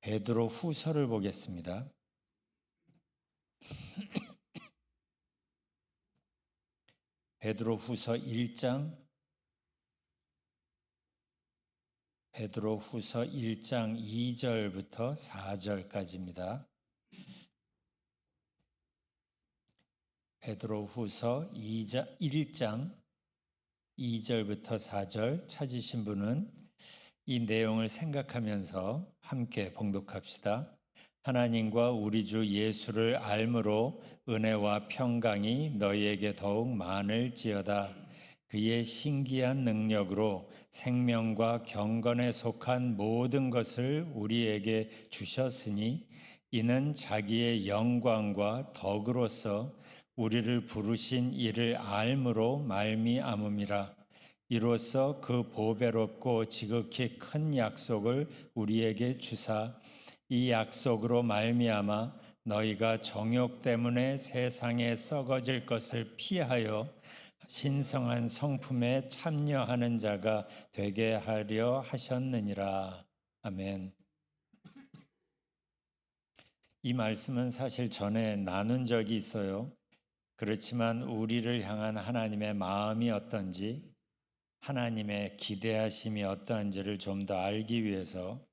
베드로 후서를 보겠습니다. 베드로 후서 1장, 베드로 후서 1장 2절부터 4절까지입니다. 베드로 후서 1장 2절부터 4절 찾으신 분은 이 내용을 생각하면서 함께 봉독합시다. 하나님과 우리 주 예수를 알므로 은혜와 평강이 너희에게 더욱 많을지어다. 그의 신기한 능력으로 생명과 경건에 속한 모든 것을 우리에게 주셨으니 이는 자기의 영광과 덕으로서 우리를 부르신 이를 알므로 말미암음이라. 이로써 그 보배롭고 지극히 큰 약속을 우리에게 주사 이 약속으로 말미암아 너희가 정욕 때문에 세상에 썩어질 것을 피하여 신성한 성품에 참여하는 자가 되게 하려 하셨느니라. 아멘. 이 말씀은 사실 전에 나눈 적이 있어요. 그렇지만 우리를 향한 하나님의 마음이 어떤지, 하나님의 기대하심이 어떠한지를 좀 더 알기 위해서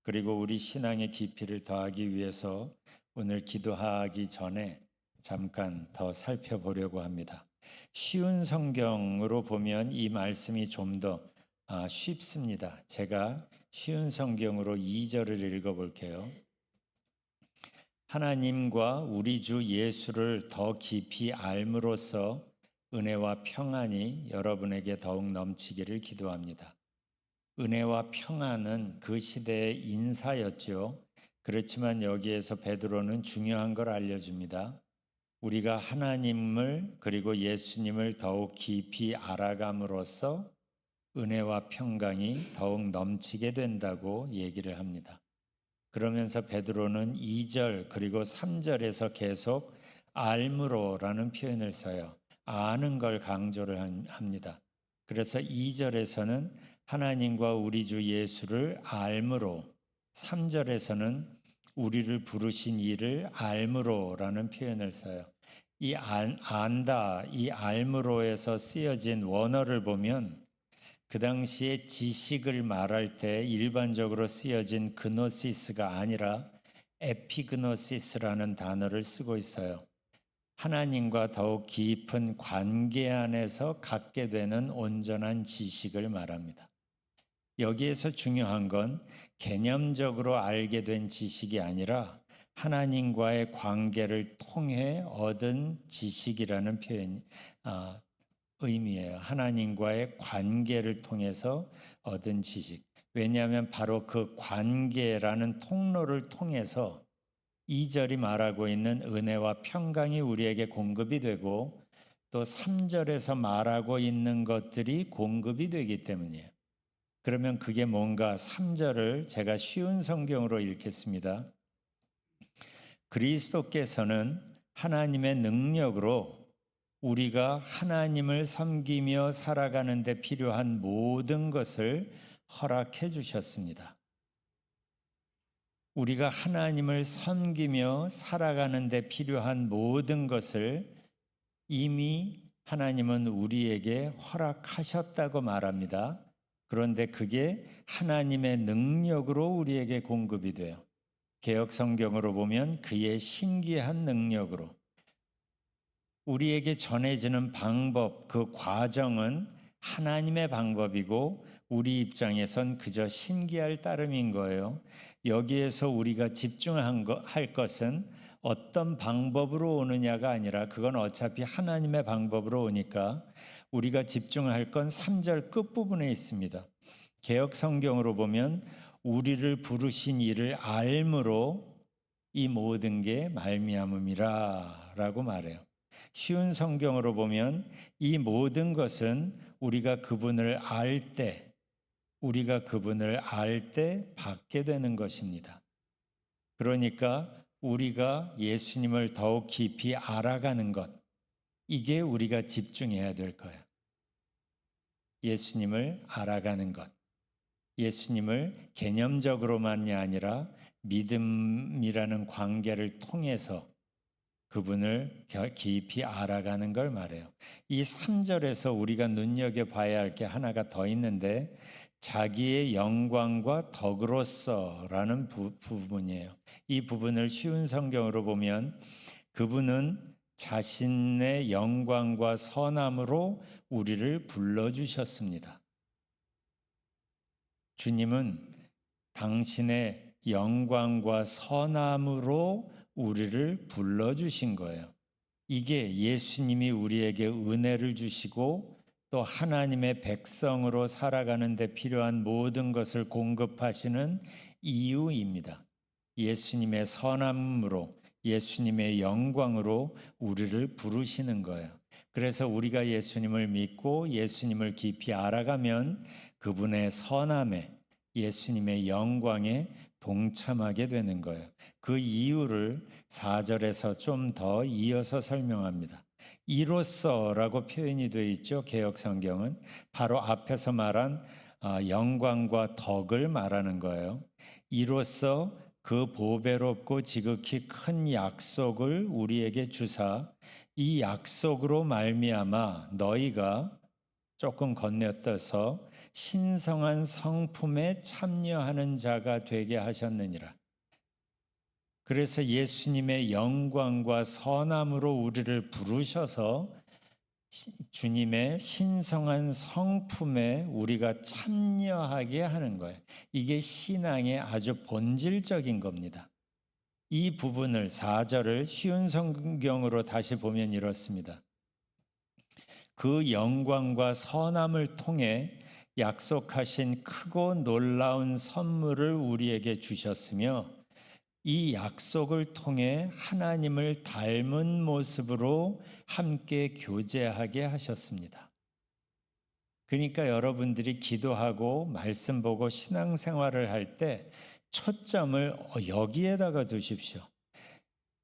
그리고 우리 신앙의 깊이를 더하기 위해서 오늘 기도하기 전에 잠깐 더 살펴보려고 합니다. 쉬운 성경으로 보면 이 말씀이 좀 더 쉽습니다. 제가 쉬운 성경으로 2절을 읽어볼게요. 하나님과 우리 주 예수를 더 깊이 알므로써 은혜와 평안이 여러분에게 더욱 넘치기를 기도합니다. 은혜와 평안은 그 시대의 인사였죠. 그렇지만 여기에서 베드로는 중요한 걸 알려줍니다. 우리가 하나님을 그리고 예수님을 더욱 깊이 알아감으로써 은혜와 평강이 더욱 넘치게 된다고 얘기를 합니다. 그러면서 베드로는 2절 그리고 3절에서 계속 알므로라는 표현을 써요. 아는 걸 강조를 합니다. 그래서 2절에서는 하나님과 우리 주 예수를 알므로, 3절에서는 우리를 부르신 이를 알므로라는 표현을 써요. 이 안다, 이 알므로에서 쓰여진 원어를 보면 그 당시에 지식을 말할 때 일반적으로 쓰여진 그노시스가 아니라 에피그노시스라는 단어를 쓰고 있어요. 하나님과 더욱 깊은 관계 안에서 갖게 되는 온전한 지식을 말합니다. 여기에서 중요한 건 개념적으로 알게 된 지식이 아니라 하나님과의 관계를 통해 얻은 지식이라는 표현, 의미예요. 하나님과의 관계를 통해서 얻은 지식. 왜냐하면 바로 그 관계라는 통로를 통해서 2절이 말하고 있는 은혜와 평강이 우리에게 공급이 되고 또 3절에서 말하고 있는 것들이 공급이 되기 때문이에요. 그러면 그게 뭔가 3절을 제가 쉬운 성경으로 읽겠습니다. 그리스도께서는 하나님의 능력으로 우리가 하나님을 섬기며 살아가는 데 필요한 모든 것을 허락해 주셨습니다. 우리가 하나님을 섬기며 살아가는 데 필요한 모든 것을 이미 하나님은 우리에게 허락하셨다고 말합니다. 그런데 그게 하나님의 능력으로 우리에게 공급이 돼요. 개역 성경으로 보면 그의 신기한 능력으로 우리에게 전해지는 방법, 그 과정은 하나님의 방법이고 우리 입장에선 그저 신기할 따름인 거예요. 여기에서 우리가 집중할 것은 어떤 방법으로 오느냐가 아니라 그건 어차피 하나님의 방법으로 오니까 우리가 집중할 건 3절 끝부분에 있습니다. 개역 성경으로 보면 우리를 부르신 이를 알므로 이 모든 게 말미암음이라 라고 말해요. 쉬운 성경으로 보면 이 모든 것은 우리가 그분을 알 때 받게 되는 것입니다. 그러니까 우리가 예수님을 더욱 깊이 알아가는 것, 이게 우리가 집중해야 될 거예요. 예수님을 알아가는 것. 예수님을 개념적으로만이 아니라 믿음이라는 관계를 통해서 그분을 깊이 알아가는 걸 말해요. 이 3절에서 우리가 눈여겨봐야 할 게 하나가 더 있는데 자기의 영광과 덕으로서라는 부분이에요. 이 부분을 쉬운 성경으로 보면 그분은 자신의 영광과 선함으로 우리를 불러주셨습니다. 주님은 당신의 영광과 선함으로 우리를 불러주신 거예요. 이게 예수님이 우리에게 은혜를 주시고 또 하나님의 백성으로 살아가는 데 필요한 모든 것을 공급하시는 이유입니다. 예수님의 선함으로 예수님의 영광으로 우리를 부르시는 거예요. 그래서 우리가 예수님을 믿고 예수님을 깊이 알아가면 그분의 선함에 예수님의 영광에 동참하게 되는 거예요. 그 이유를 4절에서 좀 더 이어서 설명합니다. 이로써라고 표현이 되어 있죠. 개역 성경은 바로 앞에서 말한 영광과 덕을 말하는 거예요. 이로써 그 보배롭고 지극히 큰 약속을 우리에게 주사 이 약속으로 말미암아 너희가 조금 건너뛰어서 신성한 성품에 참여하는 자가 되게 하셨느니라. 그래서 예수님의 영광과 선함으로 우리를 부르셔서 주님의 신성한 성품에 우리가 참여하게 하는 거예요. 이게 신앙의 아주 본질적인 겁니다. 이 부분을 4절을 쉬운 성경으로 다시 보면 이렇습니다. 그 영광과 선함을 통해 약속하신 크고 놀라운 선물을 우리에게 주셨으며 이 약속을 통해 하나님을 닮은 모습으로 함께 교제하게 하셨습니다. 그러니까 여러분들이 기도하고 말씀 보고 신앙생활을 할 때 초점을 여기에다가 두십시오.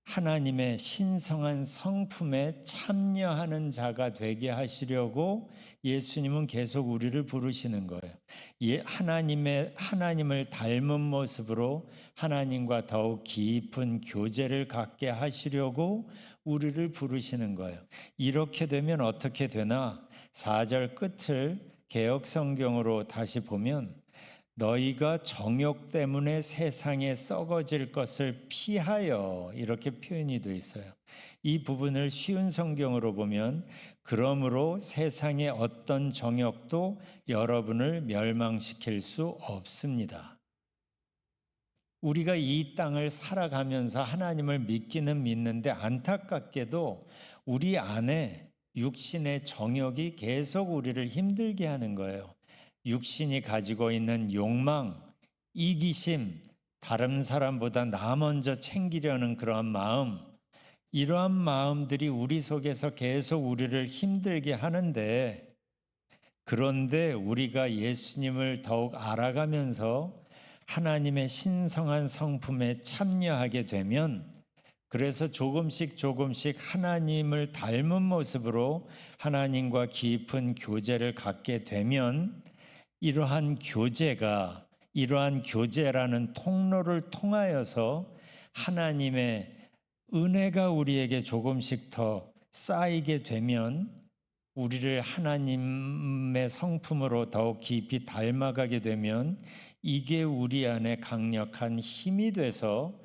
하나님의 신성한 성품에 참여하는 자가 되게 하시려고 예수님은 계속 우리를 부르시는 거예요. 하나님을 닮은 모습으로 하나님과 더욱 깊은 교제를 갖게 하시려고 우리를 부르시는 거예요. 이렇게 되면 어떻게 되나? 4절 끝을 개역 성경으로 다시 보면 너희가 정욕 때문에 세상에 썩어질 것을 피하여 이렇게 표현이 되어 있어요. 이 부분을 쉬운 성경으로 보면 그러므로 세상의 어떤 정욕도 여러분을 멸망시킬 수 없습니다. 우리가 이 땅을 살아가면서 하나님을 믿기는 믿는데 안타깝게도 우리 안에 육신의 정욕이 계속 우리를 힘들게 하는 거예요. 육신이 가지고 있는 욕망, 이기심, 다른 사람보다 나 먼저 챙기려는 그러한 마음, 이러한 마음들이 우리 속에서 계속 우리를 힘들게 하는데 그런데 우리가 예수님을 더욱 알아가면서 하나님의 신성한 성품에 참여하게 되면 그래서 조금씩 하나님을 닮은 모습으로 하나님과 깊은 교제를 갖게 되면 이러한 교제라는 통로를 통하여서 하나님의 은혜가 우리에게 조금씩 더 쌓이게 되면 우리를 하나님의 성품으로 더욱 깊이 닮아가게 되면 이게 우리 안에 강력한 힘이 돼서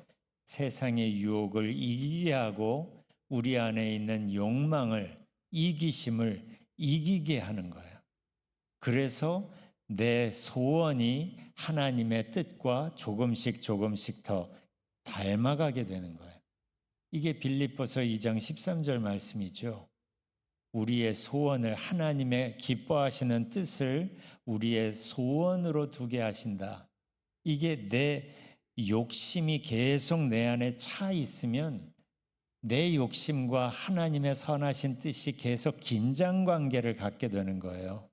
세상의 유혹을 이기게 하고 우리 안에 있는 욕망을, 이기심을 이기게 하는 거예요. 그래서 내 소원이 하나님의 뜻과 조금씩 더 닮아가게 되는 거예요. 이게 빌립보서 2장 13절 말씀이죠. 우리의 소원을 하나님의 기뻐하시는 뜻을 우리의 소원으로 두게 하신다. 이게 내 욕심이 계속 내 안에 차 있으면 내 욕심과 하나님의 선하신 뜻이 계속 긴장 관계를 갖게 되는 거예요.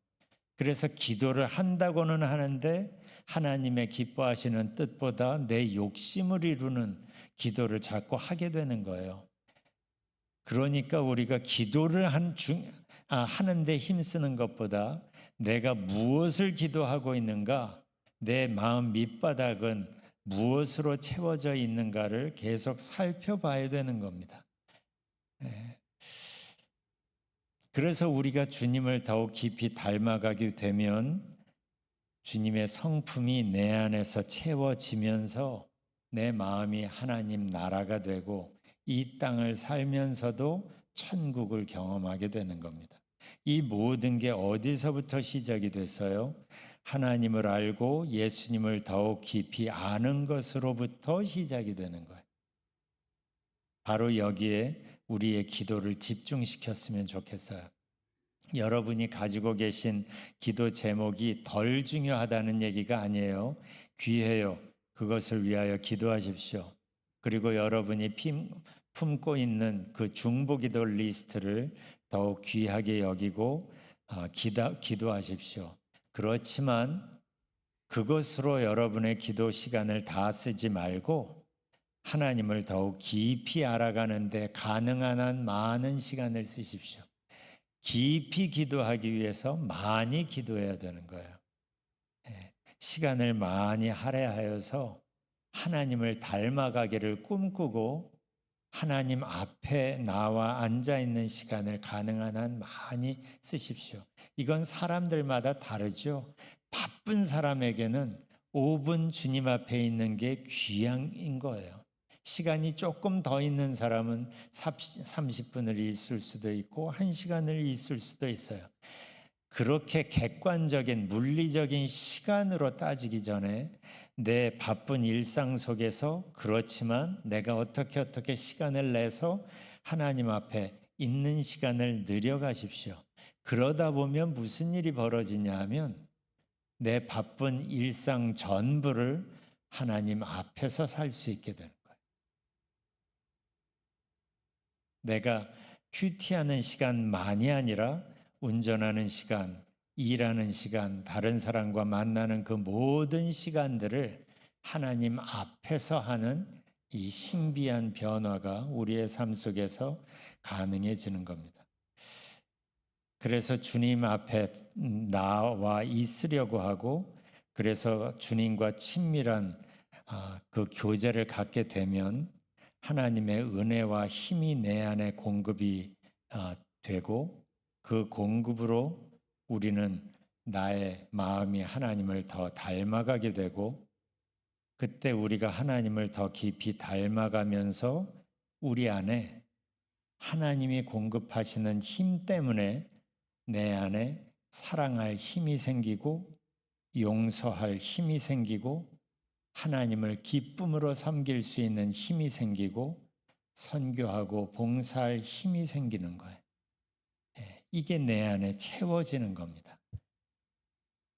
그래서 기도를 한다고는 하는데 하나님의 기뻐하시는 뜻보다 내 욕심을 이루는 기도를 자꾸 하게 되는 거예요. 그러니까 우리가 기도를 하는데 힘쓰는 것보다 내가 무엇을 기도하고 있는가, 내 마음 밑바닥은 무엇으로 채워져 있는가를 계속 살펴봐야 되는 겁니다. 예. 그래서 우리가 주님을 더욱 깊이 닮아가게 되면 주님의 성품이 내 안에서 채워지면서 내 마음이 하나님 나라가 되고 이 땅을 살면서도 천국을 경험하게 되는 겁니다. 이 모든 게 어디서부터 시작이 됐어요? 하나님을 알고 예수님을 더욱 깊이 아는 것으로부터 시작이 되는 거예요. 바로 여기에 우리의 기도를 집중시켰으면 좋겠어요. 여러분이 가지고 계신 기도 제목이 덜 중요하다는 얘기가 아니에요. 귀해요. 그것을 위하여 기도하십시오. 그리고 여러분이 품고 있는 그 중보기도 리스트를 더욱 귀하게 여기고 기도하십시오. 그렇지만 그것으로 여러분의 기도 시간을 다 쓰지 말고 하나님을 더욱 깊이 알아가는데 가능한 한 많은 시간을 쓰십시오. 깊이 기도하기 위해서 많이 기도해야 되는 거예요. 시간을 많이 할애하여서 하나님을 닮아가기를 꿈꾸고 하나님 앞에 나와 앉아 있는 시간을 가능한 한 많이 쓰십시오. 이건 사람들마다 다르죠. 바쁜 사람에게는 5분 주님 앞에 있는 게 귀향인 거예요. 시간이 조금 더 있는 사람은 30분을 있을 수도 있고 1시간을 있을 수도 있어요. 그렇게 객관적인 물리적인 시간으로 따지기 전에 내 바쁜 일상 속에서 그렇지만 내가 어떻게 시간을 내서 하나님 앞에 있는 시간을 늘려가십시오. 그러다 보면 무슨 일이 벌어지냐 하면 내 바쁜 일상 전부를 하나님 앞에서 살 수 있게 되는 거예요. 내가 큐티하는 시간만이 아니라 운전하는 시간, 일하는 시간, 다른 사람과 만나는 그 모든 시간들을 하나님 앞에서 하는 이 신비한 변화가 우리의 삶 속에서 가능해지는 겁니다. 그래서 주님 앞에 나와 있으려고 하고 그래서 주님과 친밀한 그 교제를 갖게 되면 하나님의 은혜와 힘이 내 안에 공급이 되고 그 공급으로 우리는 나의 마음이 하나님을 더 닮아가게 되고 그때 우리가 하나님을 더 깊이 닮아가면서 우리 안에 하나님이 공급하시는 힘 때문에 내 안에 사랑할 힘이 생기고 용서할 힘이 생기고 하나님을 기쁨으로 섬길 수 있는 힘이 생기고 선교하고 봉사할 힘이 생기는 거예요. 이게 내 안에 채워지는 겁니다.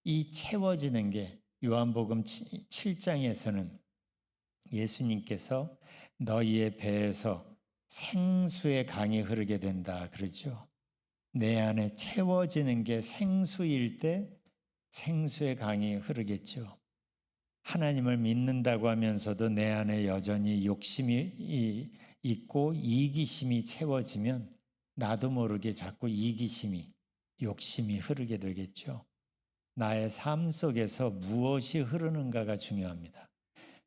이 채워지는 게 요한복음 7장에서는 예수님께서 너희의 배에서 생수의 강이 흐르게 된다 그러죠. 내 안에 채워지는 게 생수일 때 생수의 강이 흐르겠죠. 하나님을 믿는다고 하면서도 내 안에 여전히 욕심이 있고 이기심이 채워지면 나도 모르게 자꾸 이기심이 욕심이 흐르게 되겠죠. 나의 삶 속에서 무엇이 흐르는가가 중요합니다.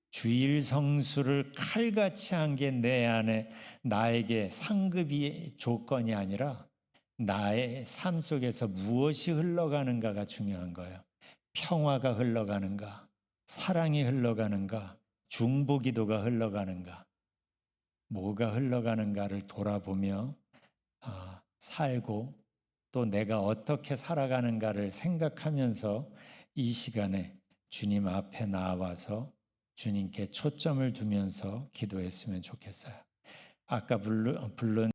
주일 성수를 칼같이 한 게 내 안에 나에게 상급이 조건이 아니라 나의 삶 속에서 무엇이 흘러가는가가 중요한 거예요. 평화가 흘러가는가, 사랑이 흘러가는가, 중보기도가 흘러가는가, 뭐가 흘러가는가를 돌아보며 살고 또 내가 어떻게 살아가는가를 생각하면서 이 시간에 주님 앞에 나와서 주님께 초점을 두면서 기도했으면 좋겠어요. 아까 부른